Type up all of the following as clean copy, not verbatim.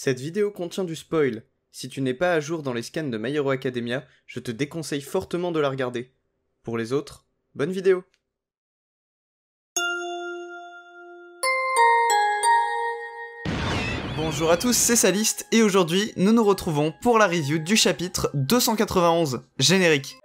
Cette vidéo contient du spoil. Si tu n'es pas à jour dans les scans de My Hero Academia, je te déconseille fortement de la regarder. Pour les autres, bonne vidéo. Bonjour à tous, c'est Saliste, et aujourd'hui, nous nous retrouvons pour la review du chapitre 291, générique.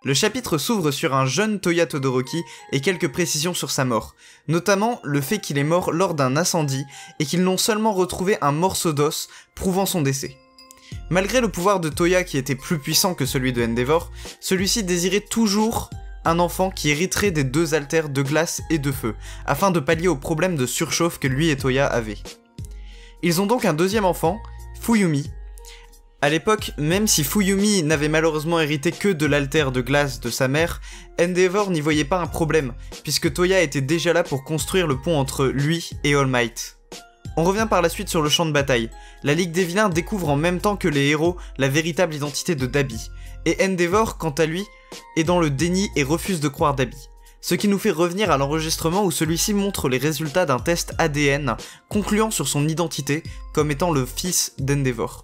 Le chapitre s'ouvre sur un jeune Toya Todoroki et quelques précisions sur sa mort, notamment le fait qu'il est mort lors d'un incendie et qu'ils n'ont seulement retrouvé un morceau d'os prouvant son décès. Malgré le pouvoir de Toya qui était plus puissant que celui de Endeavor, celui-ci désirait toujours un enfant qui hériterait des deux alters de glace et de feu, afin de pallier au problème de surchauffe que lui et Toya avaient. Ils ont donc un deuxième enfant, Fuyumi. A l'époque, même si Fuyumi n'avait malheureusement hérité que de l'alter de glace de sa mère, Endeavor n'y voyait pas un problème, puisque Toya était déjà là pour construire le pont entre lui et All Might. On revient par la suite sur le champ de bataille. La Ligue des Vilains découvre en même temps que les héros la véritable identité de Dabi, et Endeavor, quant à lui, est dans le déni et refuse de croire Dabi. Ce qui nous fait revenir à l'enregistrement où celui-ci montre les résultats d'un test ADN concluant sur son identité comme étant le fils d'Endeavor.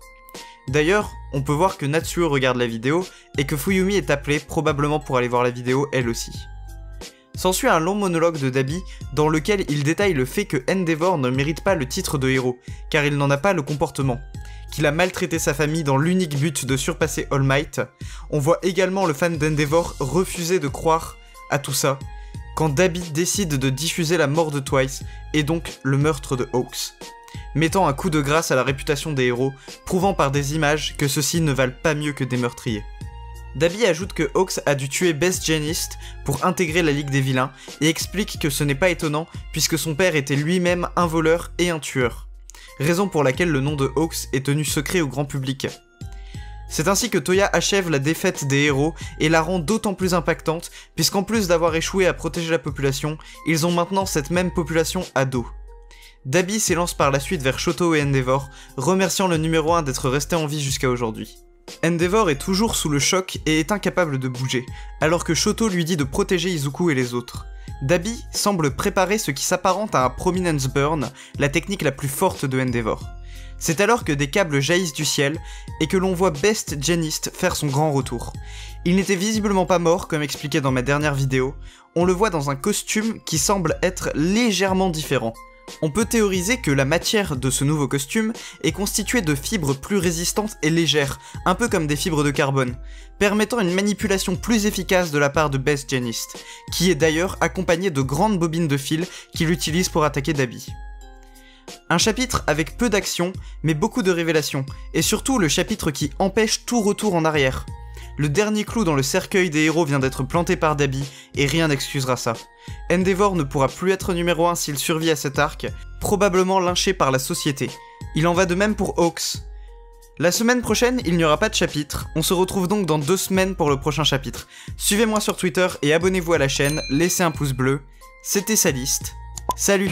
D'ailleurs, on peut voir que Natsuo regarde la vidéo et que Fuyumi est appelée probablement pour aller voir la vidéo elle aussi. S'ensuit un long monologue de Dabi dans lequel il détaille le fait que Endeavor ne mérite pas le titre de héros, car il n'en a pas le comportement, qu'il a maltraité sa famille dans l'unique but de surpasser All Might. On voit également le fan d'Endeavor refuser de croire à tout ça, quand Dabi décide de diffuser la mort de Twice, et donc le meurtre de Hawks, mettant un coup de grâce à la réputation des héros, prouvant par des images que ceux-ci ne valent pas mieux que des meurtriers. Dabi ajoute que Hawks a dû tuer Best Jeanist pour intégrer la Ligue des Vilains, et explique que ce n'est pas étonnant puisque son père était lui-même un voleur et un tueur, raison pour laquelle le nom de Hawks est tenu secret au grand public. C'est ainsi que Toya achève la défaite des héros et la rend d'autant plus impactante puisqu'en plus d'avoir échoué à protéger la population, ils ont maintenant cette même population à dos. Dabi s'élance par la suite vers Shoto et Endeavor, remerciant le numéro 1 d'être resté en vie jusqu'à aujourd'hui. Endeavor est toujours sous le choc et est incapable de bouger, alors que Shoto lui dit de protéger Izuku et les autres. Dabi semble préparer ce qui s'apparente à un Prominence Burn, la technique la plus forte de Endeavor. C'est alors que des câbles jaillissent du ciel et que l'on voit Best Jeanist faire son grand retour. Il n'était visiblement pas mort comme expliqué dans ma dernière vidéo, on le voit dans un costume qui semble être légèrement différent. On peut théoriser que la matière de ce nouveau costume est constituée de fibres plus résistantes et légères, un peu comme des fibres de carbone, permettant une manipulation plus efficace de la part de Best Jeanist, qui est d'ailleurs accompagné de grandes bobines de fil qu'il utilise pour attaquer Dabi. Un chapitre avec peu d'action, mais beaucoup de révélations, et surtout le chapitre qui empêche tout retour en arrière. Le dernier clou dans le cercueil des héros vient d'être planté par Dabi, et rien n'excusera ça. Endeavor ne pourra plus être numéro 1 s'il survit à cet arc, probablement lynché par la société. Il en va de même pour Hawks. La semaine prochaine, il n'y aura pas de chapitre, on se retrouve donc dans 2 semaines pour le prochain chapitre. Suivez-moi sur Twitter et abonnez-vous à la chaîne, laissez un pouce bleu. C'était Saliste. Salut!